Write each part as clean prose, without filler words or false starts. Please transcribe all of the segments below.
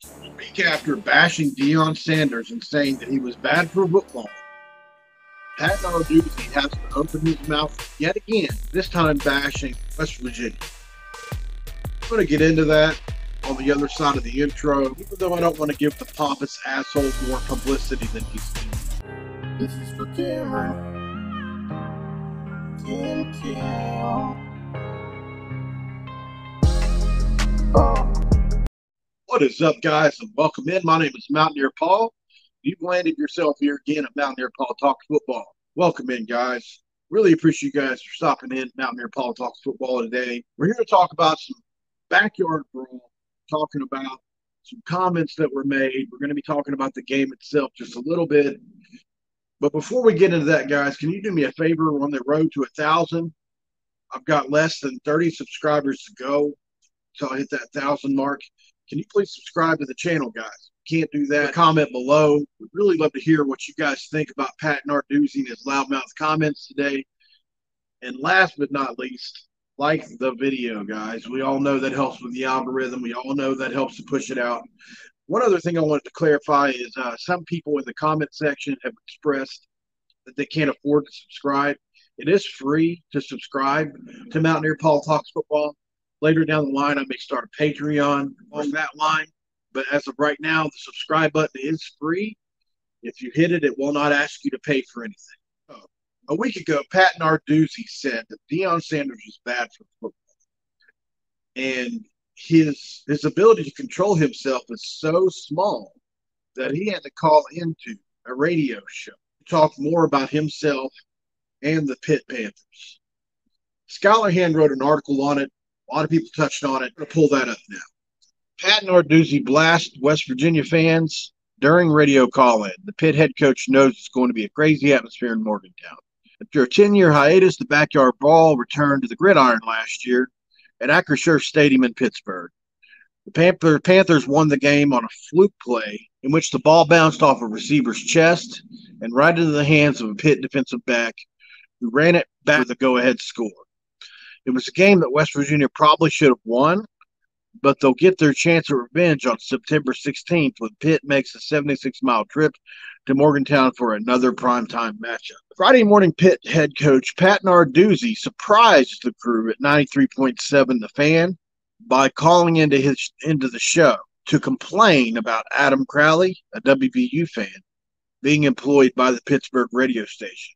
A week after bashing Deion Sanders and saying that he was bad for football, Pat Narduzzi has to open his mouth yet again, this time bashing West Virginia. I'm going to get into that on the other side of the intro, even though I don't want to give the pompous asshole more publicity than he's due. This is for Cameron. What is up, guys, and welcome in. My name is Mountaineer Paul. You've landed yourself here again at Mountaineer Paul Talks Football. Welcome in, guys. Really appreciate you guys for stopping in Mountaineer Paul Talks Football today. We're here to talk about some backyard brawl, talking about some comments that were made. We're going to be talking about the game itself just a little bit. But before we get into that, guys, can you do me a favor? We're on the road to 1,000. I've got less than 30 subscribers to go until I hit that 1,000 mark. Can you please subscribe to the channel, guys? Can't do that. Comment below. We'd really love to hear what you guys think about Pat Narduzzi and his loudmouth comments today. And last but not least, like the video, guys. We all know that helps with the algorithm. We all know that helps to push it out. One other thing I wanted to clarify is some people in the comment section have expressed that they can't afford to subscribe. It is free to subscribe to Mountaineer Paul Talks Football. Later down the line, I may start a Patreon on that line. But as of right now, the subscribe button is free. If you hit it, it will not ask you to pay for anything. A week ago, Pat Narduzzi said that Deion Sanders was bad for football. And his ability to control himself is so small that he had to call into a radio show to talk more about himself and the Pitt Panthers. Scholarhand wrote an article on it. A lot of people touched on it. I'm going to pull that up now. Pat Narduzzi blasts West Virginia fans during radio call-in. The Pitt head coach knows it's going to be a crazy atmosphere in Morgantown. After a 10-year hiatus, the backyard brawl returned to the gridiron last year at Acrisure Stadium in Pittsburgh. The Panthers won the game on a fluke play in which the ball bounced off a receiver's chest and right into the hands of a Pitt defensive back who ran it back with a go-ahead score. It was a game that West Virginia probably should have won, but they'll get their chance of revenge on September 16th when Pitt makes a 76-mile trip to Morgantown for another primetime matchup. Friday morning, Pitt head coach Pat Narduzzi surprised the crew at 93.7 The Fan by calling into the show to complain about Adam Crowley, a WVU fan, being employed by the Pittsburgh radio station.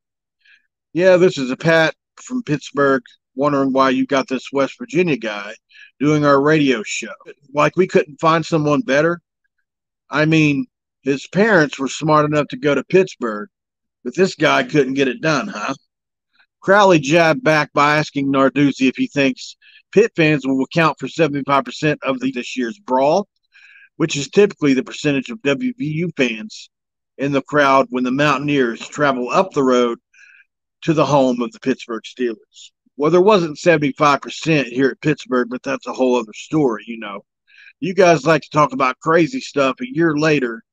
Yeah, this is a Pat from Pittsburgh wondering why you got this West Virginia guy doing our radio show. Like we couldn't find someone better. I mean, his parents were smart enough to go to Pittsburgh, but this guy couldn't get it done, huh? Crowley jabbed back by asking Narduzzi if he thinks Pitt fans will account for 75% of this year's brawl, which is typically the percentage of WVU fans in the crowd when the Mountaineers travel up the road to the home of the Pittsburgh Steelers. Well, there wasn't 75% here at Pittsburgh, but that's a whole other story, you know. You guys like to talk about crazy stuff a year later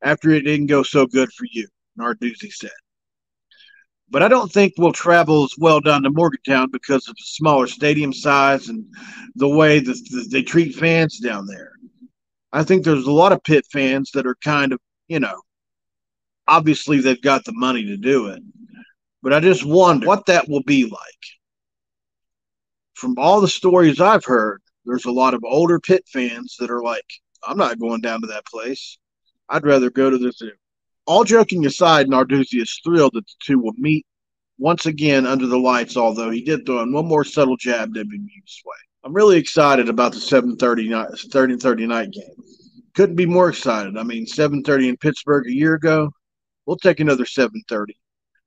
after it didn't go so good for you, Narduzzi said. But I don't think we'll travel as well down to Morgantown because of the smaller stadium size and the way that they treat fans down there. I think there's a lot of Pitt fans that are kind of, you know, obviously they've got the money to do it. But I just wonder what that will be like. From all the stories I've heard, there's a lot of older Pitt fans that are like, I'm not going down to that place. I'd rather go to the zoo. All joking aside, Narduzzi is thrilled that the two will meet once again under the lights, although he did throw in one more subtle jab WVU's way. I'm really excited about the 7:30 night game. Couldn't be more excited. I mean, 7:30 in Pittsburgh a year ago. We'll take another 7:30.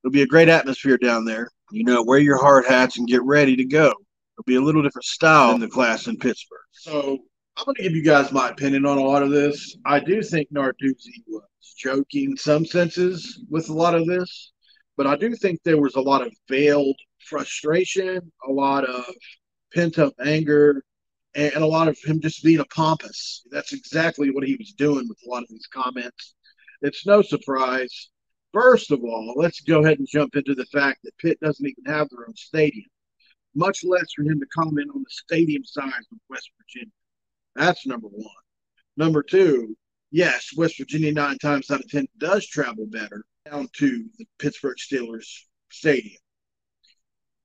It'll be a great atmosphere down there. You know, wear your hard hats and get ready to go. It'll be a little different style than the class in Pittsburgh. So I'm going to give you guys my opinion on a lot of this. I do think Narduzzi was joking in some senses with a lot of this, but I do think there was a lot of veiled frustration, a lot of pent-up anger, and a lot of him just being a pompous. That's exactly what he was doing with a lot of these comments. It's no surprise. First of all, let's go ahead and jump into the fact that Pitt doesn't even have their own stadium, much less for him to comment on the stadium size of West Virginia. That's number one. Number two, yes, West Virginia 9 times out of 10 does travel better down to the Pittsburgh Steelers Stadium.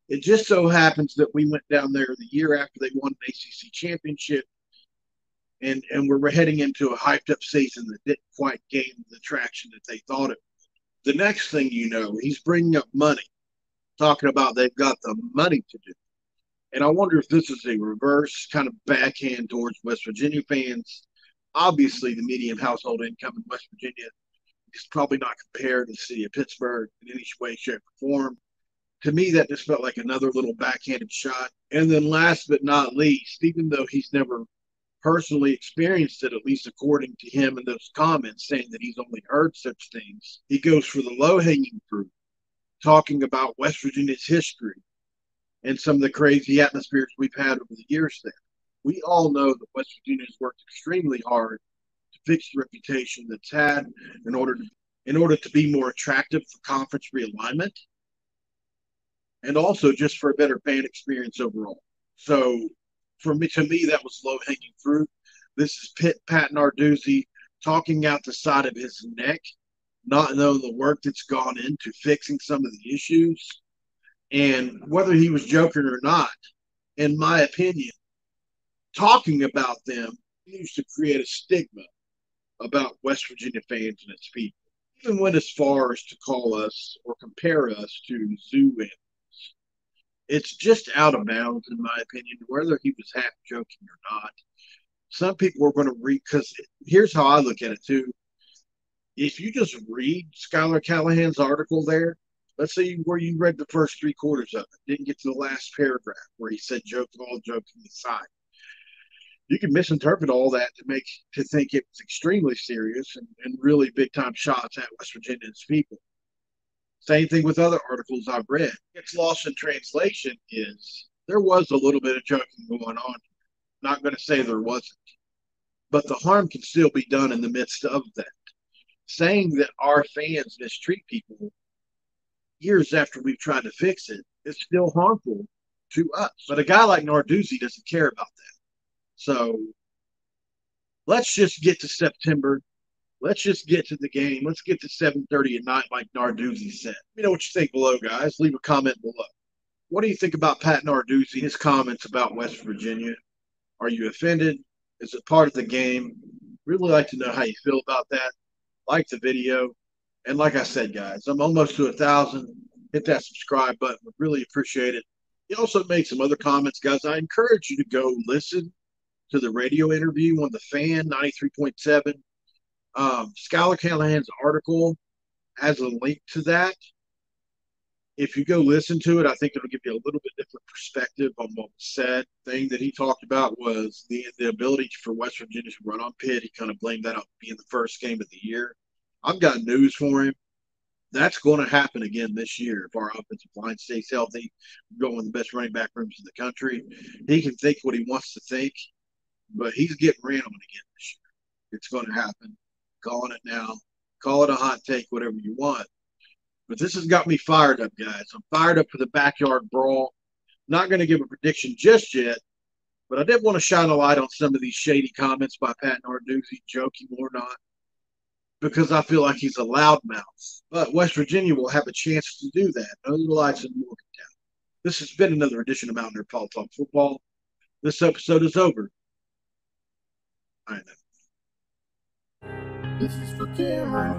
It just so happens that we went down there the year after they won an ACC championship, and we're heading into a hyped up season that didn't quite gain the traction that they thought it would. The next thing you know, he's bringing up money, talking about they've got the money to do. And I wonder if this is a reverse kind of backhand towards West Virginia fans. Obviously, the median household income in West Virginia is probably not compared to the city of Pittsburgh in any way, shape, or form. To me, that just felt like another little backhanded shot. And then last but not least, even though he's never personally experienced it, at least according to him in those comments, saying that he's only heard such things, he goes for the low hanging fruit, talking about West Virginia's history and some of the crazy atmospheres we've had over the years there. We all know that West Virginia has worked extremely hard to fix the reputation that's had in order to be more attractive for conference realignment and also just for a better fan experience overall. So to me, that was low hanging fruit. This is Pat Narduzzi talking out the side of his neck, not knowing the work that's gone into fixing some of the issues. And whether he was joking or not, in my opinion, talking about them continues to create a stigma about West Virginia fans and its people. Even went as far as to call us or compare us to zoo animals. It's just out of bounds, in my opinion, whether he was half joking or not. Some people are going to read, because here's how I look at it too. If you just read Skylar Callahan's article there, let's say where you read the first 3 quarters of it, didn't get to the last paragraph where he said all joking aside. You can misinterpret all that to think it was extremely serious and really big time shots at West Virginia's people. Same thing with other articles I've read. What's lost in translation is there was a little bit of joking going on. Not going to say there wasn't, but the harm can still be done in the midst of that. Saying that our fans mistreat people years after we've tried to fix it is still harmful to us. But a guy like Narduzzi doesn't care about that. So let's just get to September. Let's just get to the game. Let's get to 7:30 at night, like Narduzzi said. Let me know what you think below, guys. Leave a comment below. What do you think about Pat Narduzzi, his comments about West Virginia? Are you offended? Is it part of the game? Really like to know how you feel about that. Like the video. And like I said, guys, I'm almost to 1,000. Hit that subscribe button. Would really appreciate it. He also made some other comments, guys. I encourage you to go listen to the radio interview on the Fan 93.7. Skylar Callahan's article has a link to that. If you go listen to it, I think it'll give you a little bit different perspective on what was said. The thing that he talked about was the ability for West Virginia to run on Pitt. He kind of blamed that on being the first game of the year. I've got news for him. That's going to happen again this year if our offensive line stays healthy. We're going with the best running back rooms in the country. He can think what he wants to think, but he's getting ran on again this year. It's going to happen. Calling it now. Call it a hot take, whatever you want. But this has got me fired up, guys. I'm fired up for the backyard brawl. Not going to give a prediction just yet, but I did want to shine a light on some of these shady comments by Pat Narduzzi, joking or not, because I feel like he's a loudmouth. But West Virginia will have a chance to do that. No lights in Morgantown. This has been another edition of Mountaineer Paul Talk Football. This episode is over. I know. This is for Cameron.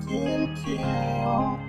Tim Kim.